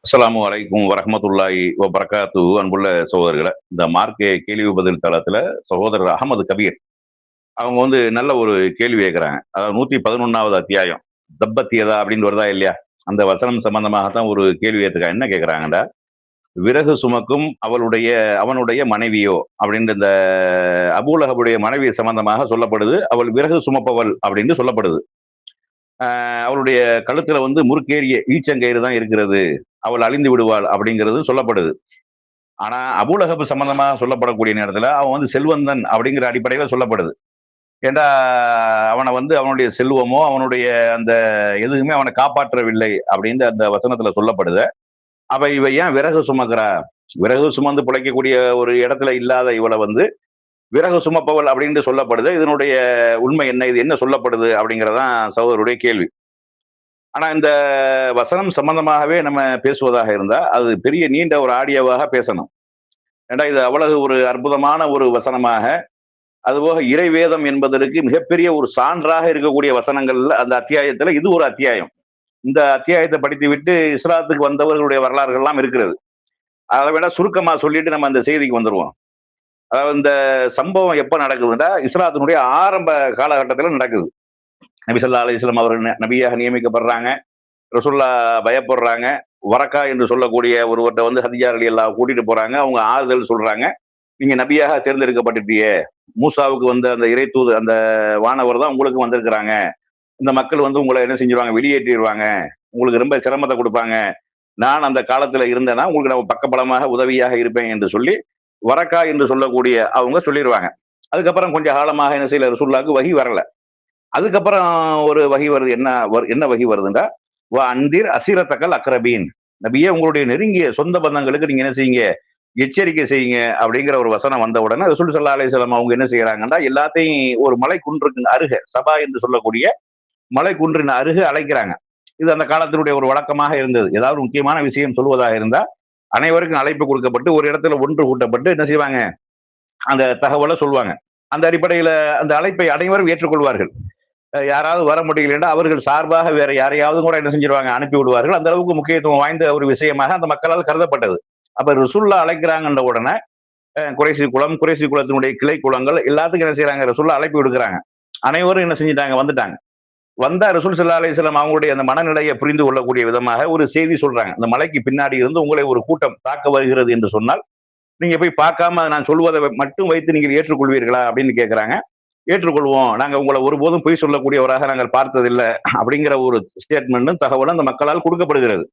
அஸ்ஸலாமு அலைக்கும் வரஹ்மத்துல்லாஹி வபரகாத்துஹு. அன்புள்ள சகோதரர்களே, இந்த மார்க்க கேள்வி பதில் தளத்துல சகோதரர் அகமது கபீர் அவங்க நல்ல ஒரு கேள்வி கேட்குறாங்க. அதாவது 111வது அத்தியாயம் தப்பத் யதா அப்படின்னு வருதா இல்லையா? அந்த வசனம் சம்பந்தமாக தான் ஒரு கேள்வி கேட்டிருக்காங்க. என்ன கேட்குறாங்கடா, விறகு சுமக்கும் அவனுடைய மனைவியோ அப்படின்னு இந்த அபூலஹபுடைய மனைவி சம்பந்தமாக சொல்லப்படுது. அவள் விறகு சுமப்பவள் அப்படின்னு சொல்லப்படுது. அவளுடைய கழுத்துல முறுக்கேறிய ஈச்சங்கயிறு தான் இருக்கிறது. அவள் அழிந்து விடுவாள் அப்படிங்கிறது சொல்லப்படுது. ஆனா அபூலஹப் சம்பந்தமா சொல்லப்படக்கூடிய நேரத்துல அவன் செல்வந்தன் அப்படிங்கிற அடிப்படையில சொல்லப்படுது. ஏன்டா அவனை அவனுடைய செல்வமோ அவனுடைய அந்த எதுவுமே அவனை காப்பாற்றவில்லை அப்படின்னு அந்த வசனத்துல சொல்லப்படுது. அவ இவ ஏன் விறகு சுமக்கிறா? விறகு சுமந்து பிழைக்கக்கூடிய ஒரு இடத்துல இல்லாத இவளை விறகு சுமப்பவள் அப்படின்னு சொல்லப்படுது. இதனுடைய உண்மை என்ன? இது என்ன சொல்லப்படுது அப்படிங்கறதான் சகோதரருடைய கேள்வி. ஆனா இந்த வசனம் சம்பந்தமாகவே நம்ம பேசுவதாக இருந்தா அது பெரிய நீண்ட ஒரு ஆடியோவாக பேசணும். ஏண்டா இது அவ்வளவு ஒரு அற்புதமான ஒரு வசனமாக, அதுபோக இறைவேதம் என்பதற்கு மிகப்பெரிய ஒரு சான்றாக இருக்கக்கூடிய வசனங்கள்ல அந்த அத்தியாயத்துல இது ஒரு அத்தியாயம். இந்த அத்தியாயத்தை படித்து விட்டு இஸ்லாத்துக்கு வந்தவர்களுடைய வரலாறுகள் எல்லாம் இருக்கிறது. அதை விட சுருக்கமா சொல்லிட்டு நம்ம அந்த செய்திக்கு வந்துருவோம். அதாவது இந்த சம்பவம் எப்ப நடக்குதுன்னா இஸ்லாத்தினுடைய ஆரம்ப காலகட்டத்தில் நடக்குது. நபி ஸல்லல்லாஹு அலைஹி வஸல்லம் அவர்கள் நபியாக நியமிக்கப்படுறாங்க. ரசூல்லா பயப்படுறாங்க. வரக்கா என்று சொல்லக்கூடிய ஒருவர்கிட்ட ஹதிஜா ரலியல்லாஹு கூட்டிட்டு போறாங்க. அவங்க ஆறுதல் சொல்றாங்க. நீங்க நபியாக தேர்ந்தெடுக்கப்பட்டுட்டியே, மூசாவுக்கு அந்த இறை தூது அந்த வானவர் தான் உங்களுக்கு வந்திருக்கிறாங்க. இந்த மக்கள் உங்களை என்ன செஞ்சிருவாங்க, வெளியேற்றிடுவாங்க. உங்களுக்கு ரொம்ப சிரமத்தை கொடுப்பாங்க. நான் அந்த காலத்துல இருந்தேன்னா உங்களுக்கு நான் பக்கபலமாக உதவியாக இருப்பேன் என்று சொல்லி வரக்கா என்று சொல்லக்கூடிய அவங்க சொல்லிடுவாங்க. அதுக்கப்புறம் கொஞ்சம் காலமாக என்ன செய்யல, ரசூலுல்லாஹ்க்கு வஹி வரல. அதுக்கப்புறம் ஒரு வஹி வருது. என்ன வஹி வருதுன்னா, அன்திர் அசிரத்தக்கல் அக்ரபீன், நபியே உங்களுடைய நெருங்கிய சொந்த பந்தங்களுக்கு நீங்க என்ன செய்யுங்க, எச்சரிக்கை செய்யுங்க அப்படிங்கிற ஒரு வசனம் வந்த உடனே ரசூல் ஸல்லல்லாஹு அலைஹி வஸல்லம் அவங்க என்ன செய்யறாங்கன்னா, எல்லாத்தையும் ஒரு மலை குன்றுக்கு அருகே சபா என்று சொல்லக்கூடிய மலை குன்றின் அருகே அழைக்கிறாங்க. இது அந்த காலத்தினுடைய ஒரு வழக்கமாக இருந்தது. ஏதாவது முக்கியமான விஷயம் சொல்வதாக இருந்தா அனைவருக்கும் அழைப்பு கொடுக்கப்பட்டு ஒரு இடத்துல ஒன்று கூட்டப்பட்டு என்ன செய்வாங்க, அந்த தகவலை சொல்லுவாங்க. அந்த அடிப்படையில அந்த அழைப்பை அனைவரும் ஏற்றுக்கொள்வார்கள். யாராவது வர முடியலன்னா அவர்கள் சார்பாக வேற யாரையாவது கூட என்ன செஞ்சிருவாங்க, அனுப்பி விடுவார்கள். அந்த அளவுக்கு முக்கியத்துவம் வாய்ந்த ஒரு விஷயமாக அந்த மக்களால் கருதப்பட்டது. அப்ப ரசூலுல்லாஹ் அழைக்கிறாங்கன்ற உடனே குறைசி குலத்தினுடைய கிளை குலங்கள் எல்லாத்துக்கும் என்ன செய்யறாங்க, ரசூலுல்லாஹ் அழைப்பு விடுக்கிறாங்க. அனைவரும் என்ன செஞ்சிட்டாங்க, வந்துட்டாங்க. வந்தா ரசூல் ஸல்லல்லாஹு அலைஹி வஸல்லம் அவங்களுடைய அந்த மனநிலையை புரிந்து கொள்ளக்கூடிய விதமாக ஒரு செய்தி சொல்றாங்க. அந்த மலைக்கு பின்னாடி இருந்து உங்களை ஒரு கூட்டம் தாக்க வருகிறது என்று சொன்னால் நீங்க போய் பார்க்காம நான் சொல்வதை மட்டும் வைத்து நீங்கள் ஏற்றுக்கொள்வீர்களா அப்படின்னு கேட்கிறாங்க. ஏற்றுக்கொள்வோம், நாங்க உங்களை ஒருபோதும் பொய் சொல்லக்கூடியவராக நாங்கள் பார்த்ததில்லை அப்படிங்கிற ஒரு ஸ்டேட்மெண்ட்டும் தகவலும் அந்த மக்களால் கொடுக்கப்படுகிறது.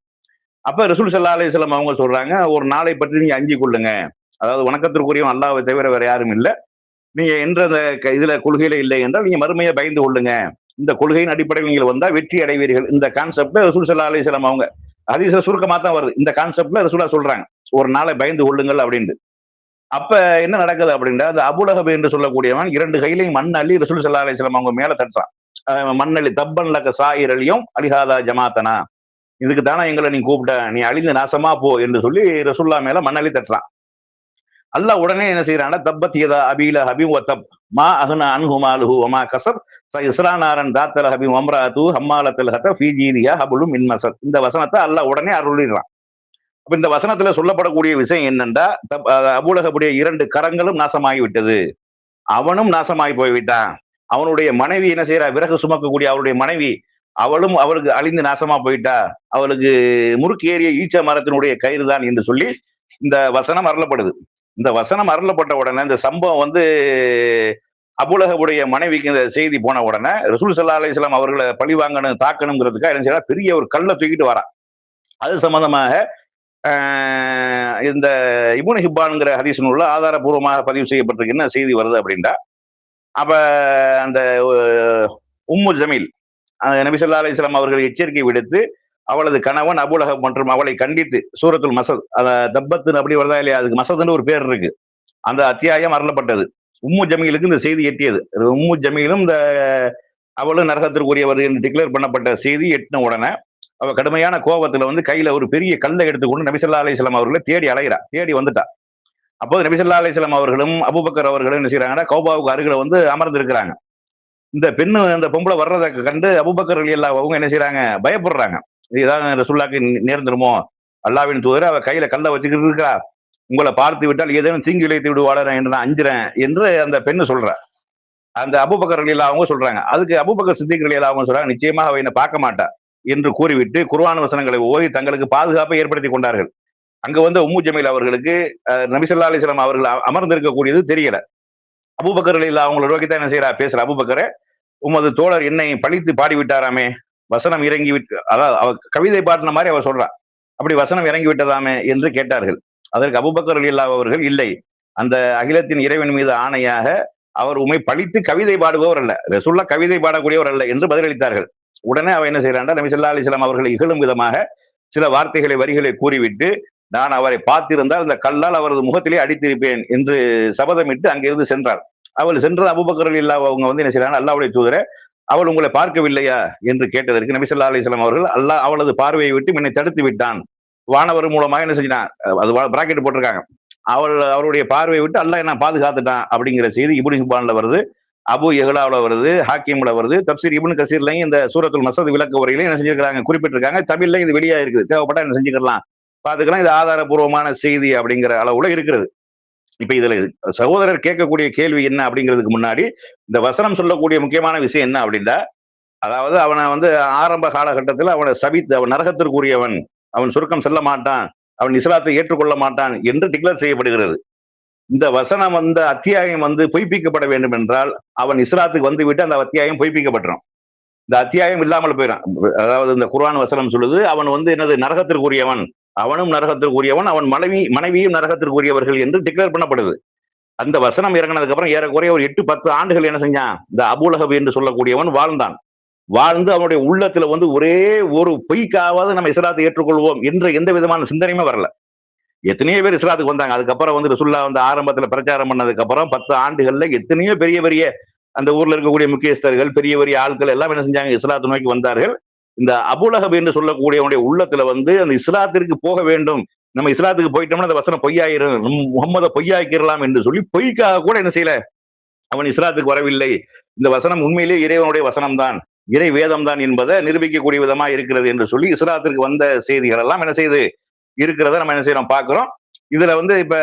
அப்ப ரசூல் ஸல்லல்லாஹு அலைஹி வஸல்லம் அவங்க சொல்றாங்க, ஒரு நாளை பற்றி நீங்க அஞ்சிக் கொள்ளுங்க. அதாவது வணக்கத்திற்குரியவன் அல்லாஹ்வை தவிர வேற யாரும் இல்லை. நீங்க என்ற அந்த இதுல கொள்கையில இல்லை என்றால் நீங்க மறுமையை பயந்து கொள்ளுங்க. இந்த கொள்கையின் அடிப்படையில் நீங்கள் வந்தா வெற்றி அடைவீர்கள். இந்த கான்செப்ட்ல ரசூல் ஸல்லல்லாஹு அலைஹி வஸல்லம் அவங்க ஹதீஸ்ல சுருக்கமா தான் வருது. இந்த கான்செப்ட்ல ரசூலா சொல்றாங்க, ஒரு நாளை பயந்து கொள்ளுங்கள் அப்படின்னு. அப்ப என்ன நடக்குது அப்படின்னா, அந்த அபூலஹப் என்று சொல்லக்கூடியவன் 2 கையிலையும் மண் அள்ளி ரசூல் ஸல்லல்லாஹு அலைஹி வஸல்லம் அவங்க மேல தட்டுறான். மண்ணள்ளி தப்பன் லக்க சாயிரலியும் அலிஹாதா ஜமாத்தனா, இதுக்கு தானே எங்களை நீ கூப்பிட்ட, நீ அழிந்து நாசமா போ என்று சொல்லி ரசூல்லா மேல மண்ணள்ளி தட்டுறான். அல்லாஹ் உடனே என்ன செய்யறான்னா, தப்பத் யதா அபீ லஹபின் வ தப் மா அக்னா அன்ஹு மாலுஹு வ மா கஸப் சயஸ்லா நாரன் தாத்த லஹபின் வ இம்ராஅத்துஹு ஹம்மாலத்தல் ஹதப் ஃபீ ஜீதிஹா ஹப்லும் மின் மஸத். இந்த வசனத்தை அல்லாஹ் உடனே அருளிடுறான். அப்ப இந்த வசனத்துல சொல்லப்படக்கூடிய விஷயம் என்னன்னா, அபூலஹபுடைய 2 கரங்களும் நாசமாகி விட்டது. அவனும் நாசமாகி போய்விட்டான். அவனுடைய மனைவி என்ன செய்யறா, விறகு சுமக்கக்கூடிய அவருடைய மனைவி, அவளும் அவளுக்கு அழிந்து நாசமா போயிட்டா. அவளுக்கு முறுக்கு ஏறிய ஈச்ச மரத்தினுடைய கயிறு தான் என்று சொல்லி இந்த வசனம் அருளப்படுது. இந்த வசனம் அருளப்பட்ட உடனே இந்த சம்பவம் அபூலஹபுடைய மனைவிக்கு இந்த செய்தி போன உடனே ரசூல் ஸல்லல்லாஹு அலைஹி வஸல்லம் அவர்களை பழி வாங்கணும் தாக்கணுங்கிறதுக்காக என்ன செய்யறா, பெரிய ஒரு கல்லை தூக்கிட்டு வரான். அது சம்பந்தமாக இந்த இப்னு ஹிப்பான்ங்கிற ஹதீஸ் நூல்ல ஆதாரபூர்வமாக பதிவு செய்யப்பட்டிருக்கு. என்ன செய்தி வருது அப்படின்னா, அப்ப அந்த உம்மு ஜமீல் நபி ஸல்லல்லாஹு அலைஹி வஸல்லம் அவர்கள் எச்சரிக்கை விடுத்து அவளது கணவன் அபூலஹப் மற்றும் அவளை கண்டித்து சூரத்துல் மஸத் தப்பத்துன்னு அப்படி வருதா இல்லையா, அதுக்கு மஸத்னு ஒரு பேர் இருக்கு. அந்த அத்தியாயம் அருளப்பட்டது. உம்மு ஜமீலுக்கு இந்த செய்தி எட்டியது. உம்மு ஜமீலும் அவளும் நரகத்திற்குரியவர் என்று டிக்ளேர் பண்ணப்பட்ட செய்தி எட்டின உடனே அவ கடுமையான கோபத்துல கையில ஒரு பெரிய கல்லை எடுத்துக்கொண்டு நபி ஸல்லல்லாஹு அலைஹி வஸல்லம் அவர்களை தேடி அலைகிறா. தேடி வந்துட்டா. அப்போது நபி ஸல்லல்லாஹு அலைஹி வஸல்லம் அவர்களும் அபூபக்கர் அவர்களும் என்ன செய்யறாங்கன்னா, கௌபாவுக்கு அருகில அமர்ந்து இருக்கிறாங்க. இந்த பெண்ணு அந்த பொம்பளை வர்றதை கண்டு அபூபக்கர் ரலியல்லாஹு அவங்க என்ன செய்யறாங்க, பயப்படுறாங்க. இது ஏதாவது ரசூலுல்லாஹ்க்கு நேர்ந்துருமோ, அல்லாவின் தூதர் அவ கையில கல்லை வச்சுக்கிட்டு இருக்கா, உங்களை பார்த்து விட்டால் ஏதேனும் தீங்கு இழைத்து விடுவாளர் என்று நான் அஞ்சுறேன் என்று அந்த பெண்ணு சொல்ற. அந்த அபூபக்கர் ரலியல்லாஹு அவங்க சொல்றாங்க. அதுக்கு அபூபக்கர் சித்திக் ரலியல்லாஹு அவங்க சொல்றாங்க, நிச்சயமாக அவ என்ன பார்க்க மாட்டா என்று கூறிவிட்டு குர்ஆன் வசனங்களை ஓதி தங்களுக்கு பாதுகாப்பை ஏற்படுத்தி கொண்டார்கள். அங்க வந்து உம்மு ஜமீல் அவர்களுக்கு நபி ஸல்லல்லாஹு அலைஹி வஸல்லம் அவர்கள் அமர்ந்திருக்கக்கூடியது தெரியல. அபூபக்கர் ரலியல்லாஹு அவங்களை நோக்கி தான் என்ன செய்யறா பேசுற, அபூபக்கரே உமது தோழர் என்னை பழித்து பாடிவிட்டாராமே, வசனம் இறங்கி விட்டு, அதாவது அவ கவிதை பாடின மாதிரி அவ சொல்றா, அப்படி வசனம் இறங்கி விட்டதாமே என்று கேட்டார்கள். அதற்கு அபூபக்கர் ரலியல்லாஹு அவர்கள், இல்லை, அந்த அகிலத்தின் இறைவன் மீது ஆணையாக அவர் உம்மை பழித்து கவிதை பாடுபவர் அல்ல, ரசூலுல்லாஹ் கவிதை பாடக்கூடியவர் அல்ல என்று பதிலளித்தார்கள். உடனே அவ என்ன செய்யறாண்டா, நபி ஸல்லல்லாஹு அலைஹி வஸல்லம் அவர்களை இகழும் விதமாக சில வார்த்தைகளை வரிகளை கூறிவிட்டு, நான் அவரை பார்த்திருந்தால் இந்த கல்லால் அவரது முகத்திலே அடித்திருப்பேன் என்று சபதமிட்டு அங்கிருந்து சென்றார். அவள் சென்றது அபூபக்கர் ரலியல்லாஹு அவங்க வந்து என்ன செய்யறாங்க, அல்லாஹ்வுடைய தூதரே அவள் உங்களை பார்க்கவில்லையா என்று கேட்டதற்கு நபி ஸல்லல்லாஹு அலைஹி வஸல்லம் அவர்கள், அல்லாஹ் அவளது பார்வையை விட்டு என்னை தடுத்து விட்டான், வானவர் மூலமாக என்ன செஞ்சான், அது பிராக்கெட் போட்டிருக்காங்க, அவருடைய பார்வையை விட்டு அல்லாஹ் என்ன பாதுகாத்துட்டான் அப்படிங்கிற செய்தி இப்னு ஹிப்பான்ல வருது, அபு யஹ்லாவுல வருது, ஹாக்கிம்ல வருது, தப்சீர் இப்னு கசீர்லயும் இந்த சூரத்துல் மஸத் விளக்க உரையில என்ன செஞ்சிருக்காங்க, குறிப்பிட்டிருக்காங்க. தமிழ்ல இது வெளியா இருக்குது, தேவைப்பட்டா என்ன செஞ்சுக்கலாம், பாத்துக்கலாம். இது ஆதாரபூர்வமான செய்தி அப்படிங்கிற அளவுல இருக்கிறது. இப்ப இதுல சகோதரர் கேட்கக்கூடிய கேள்வி என்ன அப்படிங்கிறதுக்கு முன்னாடி இந்த வசனம் சொல்லக்கூடிய முக்கியமான விஷயம் என்ன அப்படின்னா, அதாவது அவனை வந்து ஆரம்ப காலகட்டத்தில் அவனை சபித்து அவன் நரகத்திற்குரியவன், அவன் சுருக்கம் செல்ல மாட்டான், அவன் இஸ்லாத்தை ஏற்றுக்கொள்ள மாட்டான் என்று டிக்ளேர் செய்யப்படுகிறது. இந்த வசனம் அந்த அத்தியாயம் வந்து பொய்ப்பிக்கப்பட வேண்டும் என்றால் அவன் இஸ்லாத்துக்கு வந்து விட்டு அந்த அத்தியாயம் பொய்ப்பிக்கப்பட்டுரும், இந்த அத்தியாயம் இல்லாமல் போயிடும். அதாவது இந்த குர்ஆன் வசனம் சொல்லுது, அவன் வந்து என்னது நரகத்திற்குரியவன், அவனும் நரகத்திற்குரியவன், அவன் மனைவியும் நரகத்திற்குரியவர்கள் என்று டிக்ளேர் பண்ணப்படுது. அந்த வசனம் இறங்கினதுக்கு அப்புறம் ஏறக்குறைய ஒரு 8-10 ஆண்டுகள் என்ன செஞ்சான், இந்த அபூலஹப் என்று சொல்லக்கூடியவன் வாழ்ந்தான். வாழ்ந்து அவனுடைய உள்ளத்துல வந்து ஒரே ஒரு பொய்க்காவது நம்ம இஸ்லாத்தை ஏற்றுக்கொள்வோம் என்ற எந்த விதமான சிந்தனையுமே வரல. எத்தனையோ பேர் இஸ்லாத்துக்கு வந்தாங்க. அதுக்கப்புறம் வந்து ரசூலுல்லாஹ் வந்து ஆரம்பத்துல பிரச்சாரம் பண்ணதுக்கு அப்புறம் 10 ஆண்டுகள்ல எத்தனையோ பெரிய பெரிய அந்த ஊர்ல இருக்கக்கூடிய முக்கியஸ்தர்கள், பெரிய பெரிய ஆட்கள் எல்லாம் என்ன செஞ்சாங்க, இஸ்லாத்தை நோக்கி வந்தார்கள். இந்த அபூலஹப் என்று சொல்லக்கூடியவனுடைய உள்ளத்துல வந்து அந்த இஸ்லாத்திற்கு போக வேண்டும், நம்ம இஸ்லாத்துக்கு போயிட்டோம்னா அந்த வசனம் பொய்யாயிரும், முகம்மதை பொய்யாக்கிடலாம் என்று சொல்லி பொய்க்காக கூட என்ன செய்யல, அவன் இஸ்லாத்துக்கு வரவில்லை. இந்த வசனம் உண்மையிலேயே இறைவனுடைய வசனம் தான், இறை வேதம் தான் என்பதை நிரூபிக்கக்கூடிய விதமா இருக்கிறது என்று சொல்லி இஸ்லாத்திற்கு வந்த செய்திகள் எல்லாம் என்ன செய்யுது இருக்கிறத நம்ம என்ன செய்யறோம் பார்க்கிறோம். இதுல வந்து இப்ப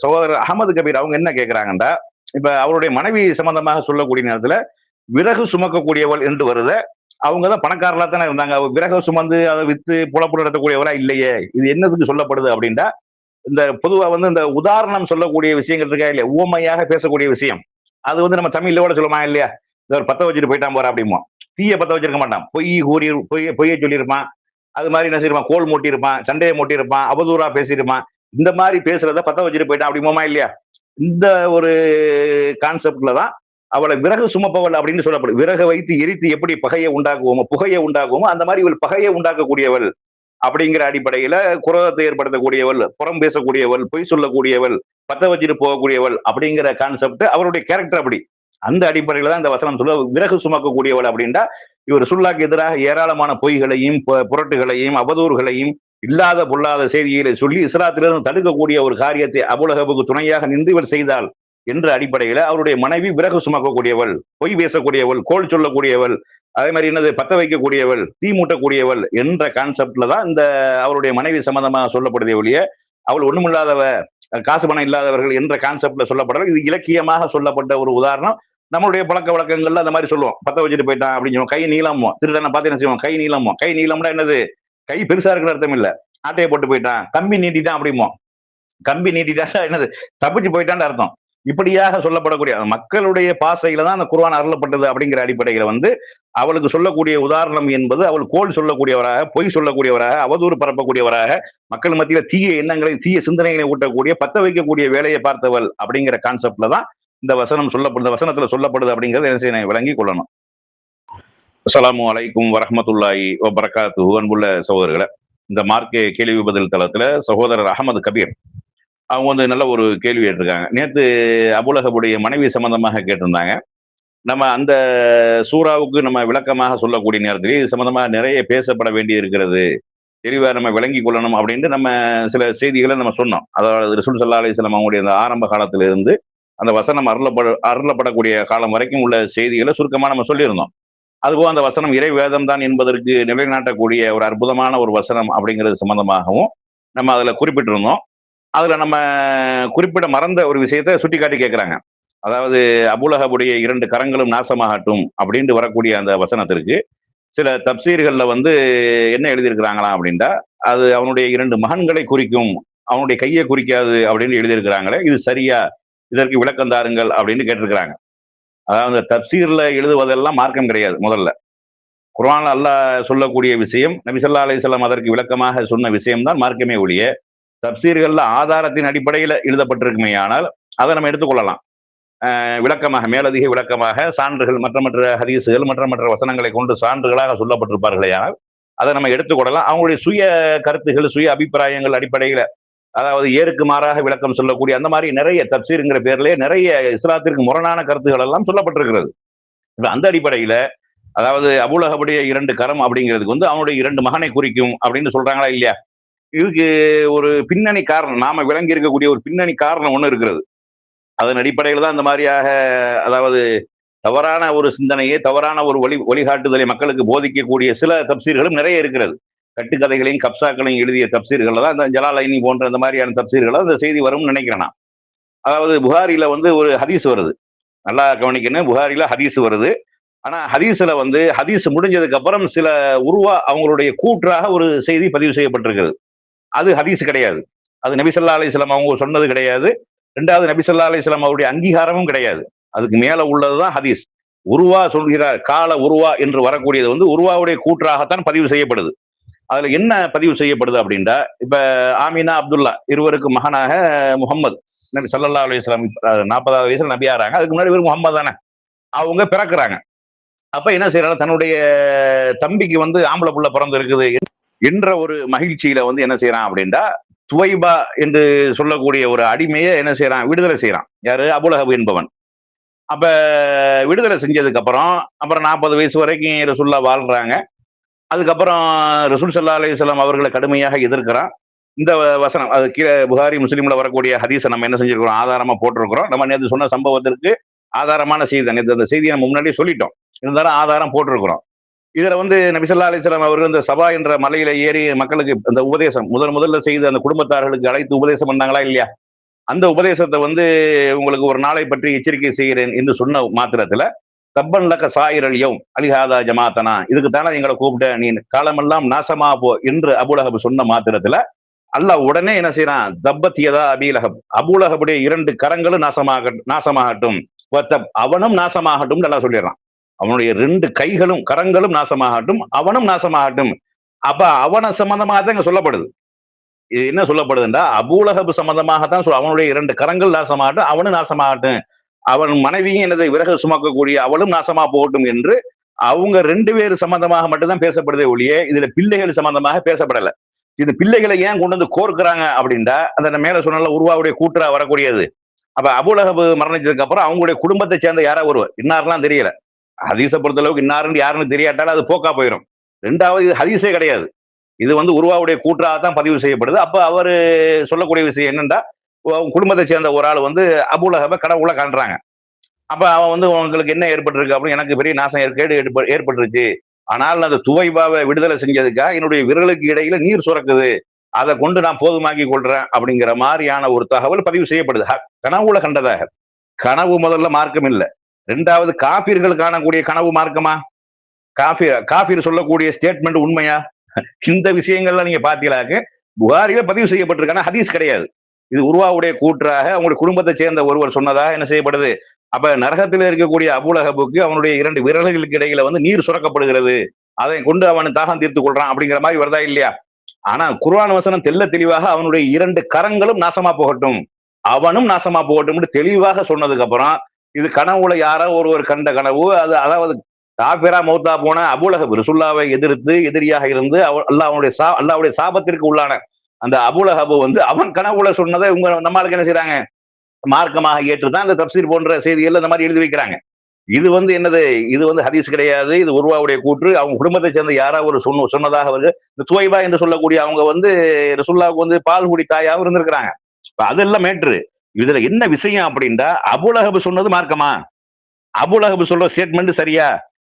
சகோதரர் அகமது கபீர் அவங்க என்ன கேட்கிறாங்கன்றா, இப்ப அவருடைய மனைவி சம்பந்தமாக சொல்லக்கூடிய நேரத்துல விறகு சுமக்கக்கூடியவள் என்று வருத, அவங்கதான் பணக்காரலா தானே இருந்தாங்க, விறகு சுமந்து அதை வித்து புலப்பு நடத்தக்கூடியவரா இல்லையே, இது என்னதுக்கு சொல்லப்படுது அப்படின்டா, இந்த பொதுவா வந்து இந்த உதாரணம் சொல்லக்கூடிய விஷயங்கள் இருக்கா இல்லையா, உவமையாக பேசக்கூடிய விஷயம், அது வந்து நம்ம தமிழ்ல கூட சொல்லுமா இல்லையா, ஒரு பத்த வச்சுட்டு போயிட்டான் போற அப்படிமோ, தீய பத்த வச்சிருக்க மாட்டான், பொய்யை சொல்லியிருப்பான், அது மாதிரி என்ன செய்யறான், கோல் மூட்டியிருப்பான், சண்டையை மூட்டியிருப்பான், அவதூறா பேசியிருப்பான், இந்த மாதிரி பேசுறத பத்த வச்சுட்டு போயிட்டான் அப்படிமோமா இல்லையா. இந்த ஒரு கான்செப்ட்ல தான் அவளை விறகு சுமப்பவள் அப்படின்னு சொல்லப்படும். விறகு வைத்து எரித்து எப்படி பகையை உண்டாக்குவோமோ, புகையை உண்டாக்குவோமோ, அந்த மாதிரி இவள் பகையை உண்டாக்கக்கூடியவள் அப்படிங்கிற அடிப்படையில குரோதத்தை ஏற்படுத்தக்கூடியவள், புறம் பேசக்கூடியவள், பொய் சொல்லக்கூடியவள், பத்த வச்சுட்டு போகக்கூடியவள் அப்படிங்கிற கான்செப்ட் அவருடைய கேரக்டர் அப்படி. அந்த அடிப்படையில தான் இந்த வசனம் சொல்ல விறகு சுமக்கக்கூடியவள் அப்படின்டா, இவர் சுல்லாக்கு எதிராக ஏராளமான பொய்களையும் புரட்டுகளையும் அவதூறுகளையும் இல்லாத பொல்லாத செய்திகளை சொல்லி இஸ்லாத்திலிருந்து தடுக்கக்கூடிய ஒரு காரியத்தை அபூலஹபுக்கு துணையாக நின்று இவர் செய்தால் என்ற அடிப்படையில அவருடைய மனைவி விறகு சுமக்கக்கூடியவள், பொய் பேசக்கூடியவள், கோல் சொல்லக்கூடியவள், அதே மாதிரி என்னது பத்த வைக்கக்கூடியவள், தீ மூட்டக்கூடியவள் என்ற கான்செப்ட்ல தான் இந்த அவருடைய மனைவி சம்பந்தமாக சொல்லப்படுதே ஒழிய அவள் ஒண்ணுமில்லாதவ, காசு பணம் இல்லாதவர்கள் என்ற கான்செப்ட்ல சொல்லப்படுறது. இது இலக்கியமாக சொல்லப்பட்ட ஒரு உதாரணம். நம்மளுடைய பழக்க வழக்கங்கள்ல அந்த மாதிரி சொல்லுவோம், பத்த வச்சுட்டு போயிட்டான் அப்படின்னு சொல்லுவோம், கை நீளமோ, திருடனை பார்த்து என்ன செய்வோம், கை நீளமோ, கை நீளம்னா என்னது, கை பெருசா இருக்கிற அர்த்தம் இல்ல, ஆட்டையை போட்டு போயிட்டான், கம்பி நீட்டிட்டான் அப்படிமோ, கம்பி நீட்டிட்டா என்னது தப்பிச்சு போயிட்டான்னு அர்த்தம். இப்படியாக சொல்லப்படக்கூடிய மக்களுடைய பாசையில தான் அந்த குர்ஆன் அருளப்பட்டது அப்படிங்கிற அடிப்படையில வந்து அவளுக்கு சொல்லக்கூடிய உதாரணம் என்பது அவள் கோல் சொல்லக்கூடியவராக, பொய் சொல்லக்கூடியவராக, அவதூறு பரப்பக்கூடியவராக, மக்கள் மத்தியில தீய எண்ணங்களை தீய சிந்தனைகளை ஊட்டக்கூடிய பத்த வைக்கக்கூடிய வேலையை பார்த்தவள் அப்படிங்கிற கான்செப்ட்ல தான் இந்த வசனம் சொல்லப்படுது, வசனத்துல சொல்லப்படுது அப்படிங்கறத என்ன செய்யணும், விளங்கி கொள்ளணும். அஸ்ஸலாமு அலைக்கும் வரஹ்மத்துல்லாஹி வபரகாத்துஹு. அன்புள்ள சகோதரர்களை, இந்த மார்க்கே கேள்வி பதில் தளத்துல சகோதரர் அகமது கபீர் அவங்க வந்து நல்ல ஒரு கேள்வி கேட்டிருக்காங்க. நேத்து அபூலஹபுடைய மனைவி சம்பந்தமாக கேட்டிருந்தாங்க. நம்ம அந்த சூறாவுக்கு நம்ம விளக்கமாக சொல்லக்கூடிய நேரத்திலே இது சம்பந்தமாக நிறைய பேசப்பட வேண்டி இருக்கிறது, தெளிவா நம்ம விளங்கி கொள்ளணும் அப்படின்ட்டு நம்ம சில செய்திகளை நம்ம சொன்னோம். அதாவது ரசூல் ஸல்லல்லாஹு அலைஹி வஸல்லம் அவங்களுடைய அந்த ஆரம்ப காலத்துல இருந்து அந்த வசனம் அருளப்படக்கூடிய காலம் வரைக்கும் உள்ள செய்திகளை சுருக்கமா நம்ம சொல்லியிருந்தோம். அதுபோல் அந்த வசனம் இறை வேதம் தான் என்பதற்கு நிலைநாட்டக்கூடிய ஒரு அற்புதமான ஒரு வசனம் அப்படிங்கிறது சம்பந்தமாகவும் நம்ம அதுல குறிப்பிட்டிருந்தோம். அதுல நம்ம குறிப்பிட மறந்த ஒரு விஷயத்தை சுட்டிக்காட்டி கேட்கிறாங்க. அதாவது அபூலஹபுடைய 2 கரங்களும் நாசமாகட்டும் அப்படின்ட்டு வரக்கூடிய அந்த வசனத்திற்கு சில தப்சீர்கள்ல வந்து என்ன எழுதியிருக்கிறாங்களாம் அப்படின்ட்டா, அது அவனுடைய 2 மகன்களை குறிக்கும், அவனுடைய கையை குறிக்காது அப்படின்னு எழுதியிருக்கிறாங்களே, இது சரியா? இதற்கு விளக்கம் தாருங்கள் அப்படின்னு கேட்டிருக்கிறாங்க. அதாவது அந்த தப்சீர்ல எழுதுவதெல்லாம் மார்க்கம் கிடையாது முதல்ல. குர்ஆன்ல அல்லாஹ் சொல்லக்கூடிய விஷயம், நபி ஸல்லல்லாஹு அலைஹி வஸல்லம் அதற்கு விளக்கமாக சொன்ன விஷயம் தான் மார்க்கமே ஒழிய, தப்சீர்கள்ல ஆதாரத்தின் அடிப்படையில எழுதப்பட்டிருக்குமேயானால், அதை நம்ம எடுத்துக்கொள்ளலாம். விளக்கமாக, மேலதிக விளக்கமாக சான்றுகள் மற்ற மற்ற ஹதீஸுகள், மற்ற மற்ற வசனங்களை கொண்டு சான்றுகளாக சொல்லப்பட்டிருப்பார்களேயானால், அதை நம்ம எடுத்துக்கொள்ளலாம். அவங்களுடைய சுய கருத்துகள், சுய அபிப்பிராயங்கள் அடிப்படையில, அதாவது ஏருக்கு மாறாக விளக்கம் சொல்லக்கூடிய அந்த மாதிரி நிறைய தப்சீர்ங்கிற பேர்லயே நிறைய இஸ்லாத்திற்கு முரணான கருத்துகள் எல்லாம் சொல்லப்பட்டிருக்கிறது. இப்ப அந்த அடிப்படையில, அதாவது அபூலஹபுடைய 2 கரம் அப்படிங்கிறதுக்கு வந்து அவனுடைய 2 மகனை குறிக்கும் அப்படின்னு சொல்றாங்களா இல்லையா? இதுக்கு ஒரு பின்னணி காரணம், நாம விளங்கி இருக்கக்கூடிய ஒரு பின்னணி காரணம் ஒண்ணு இருக்கிறது. அதன் அடிப்படையில தான் இந்த மாதிரியாக, அதாவது தவறான ஒரு சிந்தனையை, தவறான ஒரு வழிகாட்டுதலை மக்களுக்கு போதிக்கக்கூடிய சில தப்சீர்களும் நிறைய இருக்கிறது. கட்டுக்கதைகளையும் கப்சாக்களையும் எழுதிய தப்சீர்கள்ல தான் இந்த ஜலாலைனி போன்ற இந்த மாதிரியான தப்சீர்கள இந்த செய்தி வரும்னு நினைக்கிறேன் நான். அதாவது புகாரில வந்து ஒரு ஹதீஸ் வருது. நல்லா கவனிக்கணும். புகாரில ஹதீஸ் வருது. ஆனா ஹதீஸ்ல வந்து ஹதீஸ் முடிஞ்சதுக்கு அப்புறம் சில அவங்களுடைய கூற்றாக ஒரு செய்தி பதிவு செய்யப்பட்டிருக்கிறது. அது ஹதீஸ் கிடையாது. அது நபி ஸல்லல்லாஹு அலைஹி வஸல்லம் அவங்க சொன்னது கிடையாது. 2வது நபி ஸல்லல்லாஹு அலைஹி வஸல்லம் அவருடைய அங்கீகாரமும் கிடையாது. அதுக்கு மேல உள்ளதுதான் ஹதீஸ். சொல்கிறார், கால என்று வரக்கூடியது வந்து உருவாவுடைய கூற்றாகத்தான் பதிவு செய்யப்படுது. அதுல என்ன பதிவு செய்யப்படுது அப்படின்டா, இப்ப ஆமினா, அப்துல்லா இருவருக்கு மகனாக முகம்மது நபி ஸல்லல்லாஹு அலைஹி வஸல்லம் 40வது வயசுல நபி ஆறாங்க. அதுக்கு முன்னாடி இவர் முகம்மது தானே. அவங்க பிறக்குறாங்க. அப்ப என்ன செய்யறாங்க, தன்னுடைய தம்பிக்கு வந்து ஆம்பளை புள்ள பிறந்து இருக்குது என்ற ஒரு மகிழ்ச்சியில வந்து என்ன செய்யறான் அப்படின்டா, துவைபா என்று சொல்லக்கூடிய ஒரு அடிமையை என்ன செய்யறான், விடுதலை செய்யறான். யாரு? அபூலஹப் என்பவன். அப்ப விடுதலை செஞ்சதுக்கு அப்புறம் 40 வயசு வரைக்கும் ரசூலுல்லாஹ் வாழ்றாங்க. அதுக்கப்புறம் ரசூல் ஸல்லல்லாஹு அலைஹி வஸல்லம் அவர்களை கடுமையாக எதிர்க்கிறான். இந்த வசனம் அது கீழே புகாரி முஸ்லிம்ல வரக்கூடிய ஹதீஸை நம்ம என்ன செஞ்சிருக்கிறோம், ஆதாரமா போட்டிருக்கிறோம். நம்ம நேற்று சொன்ன சம்பவத்திற்கு ஆதாரமான செய்தி தான். நேற்று அந்த செய்தியை நம்ம முன்னாடியே சொல்லிட்டோம். இருந்தாலும் ஆதாரம் போட்டிருக்கிறோம். இதுல வந்து நபி ஸல்லல்லாஹு அலைஹி வஸல்லம் அவர்கள் இந்த சபா என்ற மலையில ஏறி மக்களுக்கு அந்த உபதேசம் முதல்ல செய்து அந்த குடும்பத்தார்களுக்கு அழைத்து உபதேசம் பண்ணாங்களா இல்லையா? அந்த உபதேசத்தை வந்து உங்களுக்கு ஒரு நாளை பற்றி எச்சரிக்கை செய்கிறேன் என்று சொன்ன மாத்திரத்துல, தப்பன் லக்க சாயிரல் யௌம் அலிஹாதா ஜமாத்தனா, இதுக்கு தானே எங்களை கூப்பிட்ட, நீ காலமெல்லாம் நாசமா போ என்று அபூலஹப் சொன்ன மாத்திரத்துல அல்லாஹ் உடனே என்ன செய்யறான், தப்பத்தியதா அபீலஹப், அபூலஹபுடைய 2 கரங்களும் நாசமாகட்டும், அவனும் நாசமாகட்டும் நல்லா சொல்லிடுறான். அவனுடைய 2 கைகளும் கரங்களும் நாசமாகட்டும், அவனும் நாசமாகட்டும். அப்ப அவன சம்பந்தமாக தான் இங்க சொல்லப்படுது. இது என்ன சொல்லப்படுதுன்றா, அபூலஹப் சம்பந்தமாகத்தான் அவனுடைய 2 கரங்கள் நாசமாகட்டும், அவனும் நாசமாகட்டும், அவன் மனைவியும் எனது விறகு சுமக்கக்கூடிய அவளும் நாசமா போகட்டும் என்று அவங்க 2 பேர் சம்பந்தமாக மட்டும்தான் பேசப்படுதே ஒழிய இதுல பிள்ளைகள் சம்பந்தமாக பேசப்படல. இது பிள்ளைகளை ஏன் கொண்டு வந்து கோர்க்கிறாங்க அப்படின்டா, அந்த மேல சொன்னால உருவாவுடைய கூற்றா வரக்கூடியது. அப்ப அபூலஹப் மரணிச்சதுக்கு அப்புறம் அவங்களுடைய குடும்பத்தை சேர்ந்த யாரா ஒருவர், இன்னாரெல்லாம் தெரியல, ஹதீஸை பொறுத்த அளவுக்கு இன்னாருன்னு யாருன்னு தெரியாட்டாலும் அது போக்கா போயிடும். 2வது இது ஹதீஸே கிடையாது. இது வந்து உருவாவுடைய கூற்றாகத்தான் பதிவு செய்யப்படுது. அப்ப அவரு சொல்லக்கூடிய விஷயம் என்னன்னா, குடும்பத்தை சேர்ந்த ஒரு ஆள் வந்து அபூலஹப கடவுளை காண்றாங்க. அப்ப அவன் வந்து உங்களுக்கு என்ன ஏற்பட்டிருக்கு அப்படின்னு, எனக்கு பெரிய நாசம் கேடு ஏற்பட்டுருச்சு, ஆனால் அந்த துவைபாவை விடுதலை செஞ்சதுக்காக என்னுடைய விரலுக்கு இடையில நீர் சுரக்குது, அதை கொண்டு நான் போதுமாக்கி கொள்றேன் அப்படிங்கிற மாதிரியான ஒரு தகவல் பதிவு செய்யப்படுது. கனவுல கண்டதாக. கனவு முதல்ல மார்க்கம் இல்லை. 2வது காபீர்கள் காணக்கூடிய கனவு மார்க்கமா? காபீர் சொல்லக்கூடிய ஸ்டேட்மெண்ட் உண்மையா? இந்த விஷயங்கள்லாம் நீங்க பாத்தீங்களாக்க புகாரில பதிவு செய்யப்பட்டிருக்கான ஹதீஸ் கிடையாது. இது உருவாவுடைய கூற்றாக அவங்களுடைய குடும்பத்தை சேர்ந்த ஒருவர் சொன்னதாக என்ன செய்யப்படுது. அப்ப நரகத்தில் இருக்கக்கூடிய அபூலஹபுக்கு அவனுடைய 2 விரல்களுக்கு இடையில வந்து நீர் சுரக்கப்படுகிறது, அதை கொண்டு அவன் தாகம் தீர்த்துக் கொள்றான் அப்படிங்கிற மாதிரி வருதா இல்லையா? ஆனா குர்ஆன் வசனம் தெல்ல தெளிவாக அவனுடைய 2 கரங்களும் நாசமா போகட்டும், அவனும் நாசமா போகட்டும் தெளிவாக சொன்னதுக்கு அப்புறம், இது கனவுல யாரோ ஒருவர் கண்ட கனவு, அது அதாவது காபிரா மௌத்தா போன அபூலஹப் ரசூலுல்லாஹ்வை எதிர்த்து எதிரியாக இருந்து அல்லாஹ்வுடைய சாபத்திற்கு உள்ளான அந்த அபூலஹப் வந்து அவன் கனவுல சொன்னதை இவங்க நம்மளுக்கு என்ன செய்யறாங்க, மார்க்கமாக ஏற்றுதான் அந்த தப்சீர் போன்ற செய்திகள் இந்த மாதிரி எழுதி வைக்கிறாங்க. இது வந்து என்னது, இது வந்து ஹதீஸ் கிடையாது, இது உருவாவுடைய கூற்று. அவங்க குடும்பத்தை சேர்ந்த யாரா ஒரு சொன்னதாக வருது. இந்த துவைபா என்று சொல்லக்கூடிய அவங்க வந்து ரசூலுல்லாஹ்வுக்கு வந்து பால் குடி தாயாவும் இருந்திருக்கிறாங்க. அதெல்லாம் மேட்ரு. இதுல என்ன விஷயம் அப்படின்னா, அபூலஹப் சொன்னது மார்க்கமா? அபூலஹப் சொல்ற ஸ்டேட்மெண்ட் சரியா?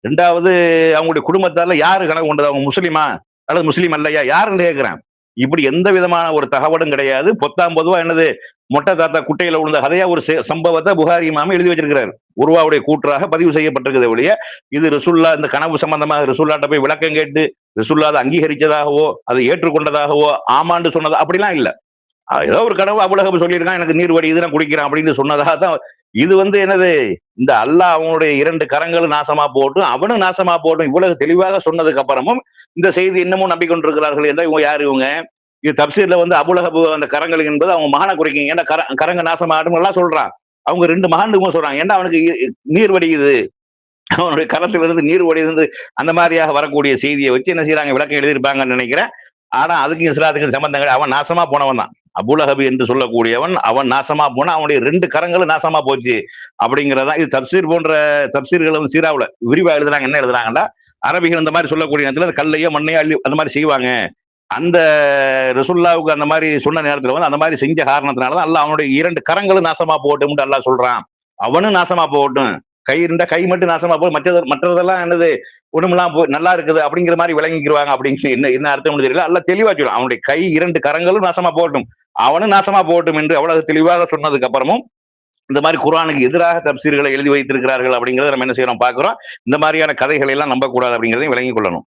2வது அவங்களுடைய குடும்பத்தார்ல யாரு கனவு கொண்டது? அவங்க முஸ்லிமா அல்லது முஸ்லீம் அல்லையா யாருன்னு கேட்கிறேன். இப்படி எந்த விதமான ஒரு தகவலும் கிடையாது. பொத்தாம் பொதுவா என்னது மொட்டை தாத்தா குட்டையில விழுந்த கதையா ஒரு சம்பவத்தை புகாரி இமாம எழுதி வச்சிருக்கிறார். உருவாவுடைய கூற்றாக பதிவு செய்யப்பட்டிருக்கிறது ஒழிய இது ரசூல்லா இந்த கனவு சம்பந்தமாக ரசூல்லாட்ட போய் விளக்கம் கேட்டு ரசூல்லா அதை அங்கீகரிச்சதாகவோ அதை ஏற்றுக்கொண்டதாகவோ ஆமாண்டு சொன்னதா அப்படிலாம் இல்ல. ஏதோ ஒரு கனவு அபூலஹப் சொல்லியிருக்கான், எனக்கு நீர் வடியுது நான் குடிக்கிறேன் அப்படின்னு சொன்னதாக தான். இது என்னது இந்த அல்லாஹ் அவனுடைய 2 கரங்களும் நாசமா போட்டும் அவனும் நாசமா போட்டும் இவ்வளவு தெளிவாக சொன்னதுக்கு அப்புறமும் இந்த செய்தி இன்னமும் நம்பிக்கொண்டிருக்கிறார்கள் என்றால் இவங்க யாரு? இவங்க இது தப்சீர்ல அபூலஹப் அந்த கரங்கள் என்பது அவங்க மகனை குறிக்கும். ஏன்னா கரங்க நாசமாட்டும் எல்லாம் சொல்றான். அவங்க 2 மகன்களுக்கும் சொல்றாங்க. ஏன்னா அவனுக்கு நீர் வடியுது, அவனுடைய கரத்திலிருந்து நீர் வடியுது, அந்த மாதிரியாக வரக்கூடிய செய்தியை வச்சு என்ன செய்யறாங்க, விளக்கம் எழுதியிருப்பாங்கன்னு நினைக்கிறேன். ஆனா அதுக்கும் இஸ்லாத்துக்கும் சம்பந்தம் கிடையாது. அவன் நாசமா போனவன் தான் அபூலஹப் என்று சொல்லக்கூடியவன். அவன் நாசமா போனா அவனுடைய 2 கரங்களும் நாசமா போச்சு அப்படிங்கிறதா. இது தப்சீர் போன்ற தப்சீர்கள் சீராவுல விரிவா எழுதுறாங்க. என்ன எழுதுறாங்கன்னா, அரபிகள் இந்த மாதிரி சொல்லக்கூடிய நேரத்தில் கல்லையோ மண்ணையோ அள்ளி அந்த மாதிரி செய்வாங்க. அந்த ரசூலுல்லாவுக்கு அந்த மாதிரி சொன்ன நேரத்தில் அந்த மாதிரி செஞ்ச காரணத்தினாலதான் அல்லாஹ் அவனுடைய 2 கரங்களும் நாசமா போகட்டும் அல்லாஹ் சொல்றான். அவனும் நாசமா போகட்டும். கை இருந்தா கை மட்டும் நாசமா போகும், மற்றதெல்லாம் என்னது உடம்புலாம் நல்லா இருக்குது அப்படிங்கிற மாதிரி விளங்கிக்கிடுவாங்க. அப்படின்னு என்ன அர்த்தம் தெரியல. அல்லாஹ் தெளிவா சொல்லும் அவனுடைய கை 2 கரங்களும் நாசமா போகட்டும், அவனும் நாசமா போகட்டும் என்று அவ்வளவு தெளிவாக சொன்னதுக்கு அப்புறமும் இந்த மாதிரி குர்ஆனுக்கு எதிராக தப்சீர்களை எழுதி வைத்திருக்கிறார்கள் அப்படிங்கறத நம்ம என்ன செய்யறோம் பார்க்கிறோம். இந்த மாதிரியான கதைகளை எல்லாம் நம்பக்கூடாது அப்படிங்கிறதையும் விளங்கிக் கொள்ளணும்.